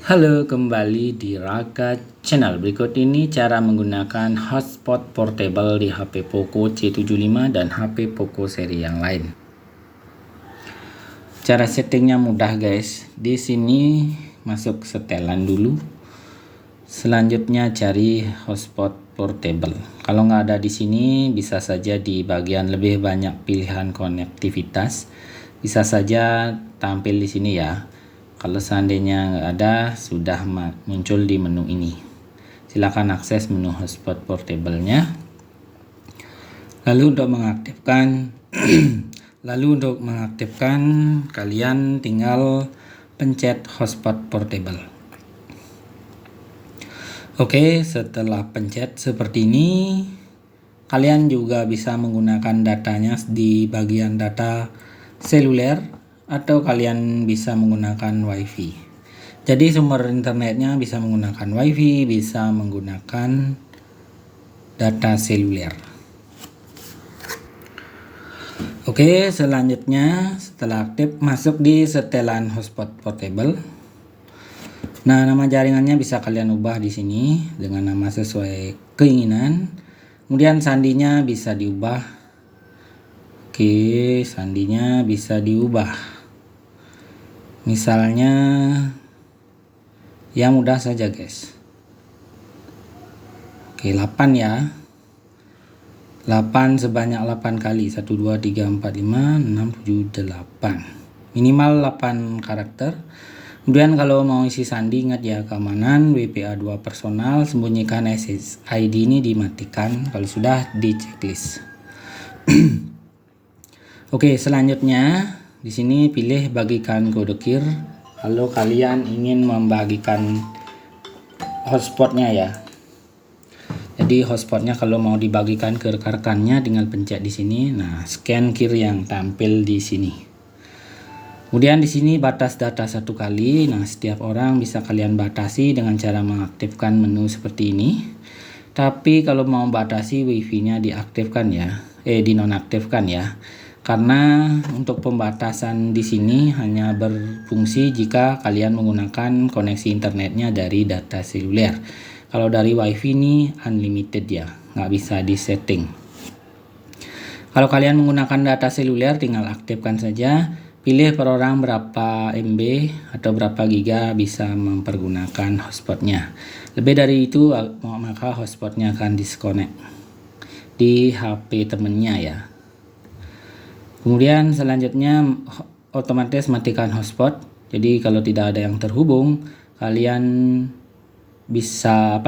Halo, kembali di Raka Channel. Berikut ini cara menggunakan hotspot portable di HP Poco C75 dan HP Poco seri yang lain. Cara settingnya mudah guys. Di sini masuk setelan dulu. Selanjutnya cari hotspot portable. Kalau nggak ada di sini, bisa saja di bagian lebih banyak pilihan konektivitas. Bisa saja tampil di sini ya. Kalau seandainya nggak ada, sudah muncul di menu ini. Silakan akses menu hotspot portable-nya. Lalu untuk mengaktifkan, kalian tinggal pencet hotspot portable. Oke, setelah pencet seperti ini, kalian juga bisa menggunakan datanya di bagian data seluler, atau kalian bisa menggunakan WiFi. Jadi sumber internetnya bisa menggunakan WiFi, bisa menggunakan data seluler. Oke, selanjutnya setelah aktif, masuk di setelan hotspot portable. Nah, nama jaringannya bisa kalian ubah di sini dengan nama sesuai keinginan. Kemudian sandinya bisa diubah. Oke, sandinya bisa diubah. Misalnya yang mudah saja guys. Oke, 8 ya. 8 sebanyak 8 kali. 1, 2, 3, 4, 5, 6, 7, 8. Minimal 8 karakter. Kemudian kalau mau isi sandi, ingat ya, keamanan, WPA2 personal, sembunyikan SSID ini dimatikan kalau sudah di checklist. Oke, selanjutnya di sini pilih bagikan kode KIR kalau kalian ingin membagikan hotspotnya ya. Jadi hotspotnya kalau mau dibagikan ke rekan-rekannya, tinggal pencet di sini. Nah, scan KIR yang tampil di sini. Kemudian di sini batas data 1 kali. Nah, setiap orang bisa kalian batasi dengan cara mengaktifkan menu seperti ini. Tapi kalau mau batasi wifi-nya diaktifkan ya, dinonaktifkan ya. Karena untuk pembatasan di sini hanya berfungsi jika kalian menggunakan koneksi internetnya dari data seluler. Kalau dari WiFi ini unlimited ya, nggak bisa disetting. Kalau kalian menggunakan data seluler, tinggal aktifkan saja. Pilih per orang berapa MB atau berapa giga bisa mempergunakan hotspotnya. Lebih dari itu, maka hotspotnya akan disconnect di HP temennya ya. Kemudian selanjutnya otomatis matikan hotspot. Jadi kalau tidak ada yang terhubung, kalian bisa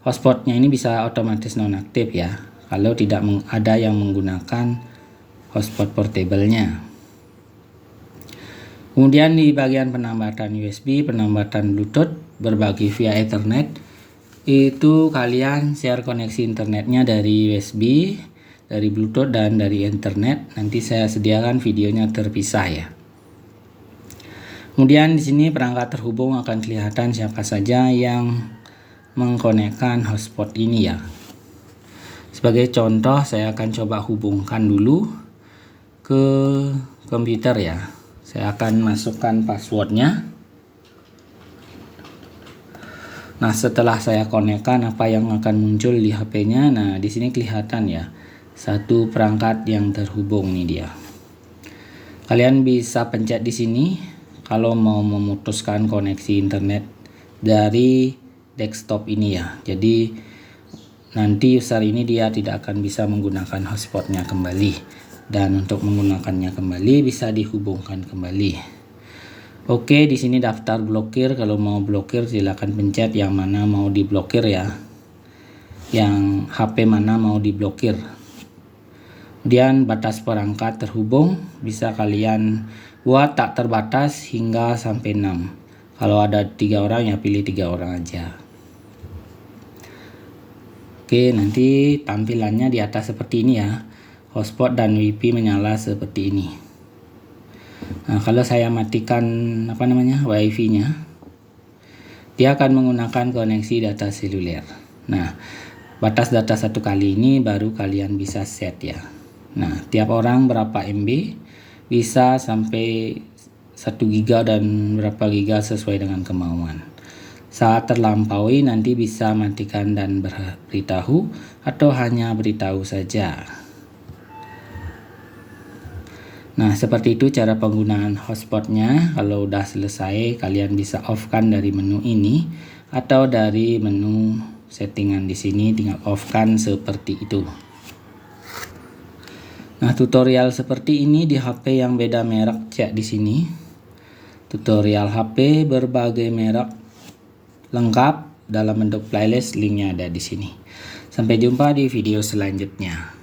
hotspotnya ini bisa otomatis nonaktif ya. Kalau tidak ada yang menggunakan hotspot portable-nya. Kemudian di bagian penambatan USB, penambatan Bluetooth, berbagi via Ethernet, itu kalian share koneksi internetnya dari USB, dari Bluetooth dan dari internet. Nanti saya sediakan videonya terpisah ya. Kemudian di sini perangkat terhubung akan kelihatan siapa saja yang mengkonekkan hotspot ini ya. Sebagai contoh, saya akan coba hubungkan dulu ke komputer ya. Saya akan masukkan passwordnya. Nah, setelah saya konekkan, apa yang akan muncul di HP-nya? Nah, di sini kelihatan ya. Satu perangkat yang terhubung nih dia. Kalian bisa pencet di sini kalau mau memutuskan koneksi internet dari desktop ini ya. Jadi nanti user ini dia tidak akan bisa menggunakan hotspotnya kembali, dan untuk menggunakannya kembali bisa dihubungkan kembali. Oke, di sini daftar blokir. Kalau mau blokir silakan pencet yang mana mau diblokir ya. Yang HP mana mau diblokir. Kemudian batas perangkat terhubung bisa kalian buat tak terbatas hingga sampai 6. Kalau ada 3 orang ya pilih 3 orang aja. Oke, nanti tampilannya di atas seperti ini ya. Hotspot dan WiFi menyala seperti ini. Nah, kalau saya matikan WiFi-nya, dia akan menggunakan koneksi data seluler. Nah, batas data 1 kali ini baru kalian bisa set ya. Nah, tiap orang berapa MB, bisa sampai 1 GB dan berapa GB sesuai dengan kemauan. Saat terlampaui nanti bisa matikan dan beritahu atau hanya beritahu saja. Nah, seperti itu cara penggunaan hotspotnya. Kalau udah selesai, kalian bisa off-kan dari menu ini atau dari menu settingan di sini, tinggal off-kan seperti itu. Nah, tutorial seperti ini di HP yang beda merek cek di sini. Tutorial HP berbagai merek lengkap dalam bentuk playlist, linknya ada di sini. Sampai jumpa di video selanjutnya.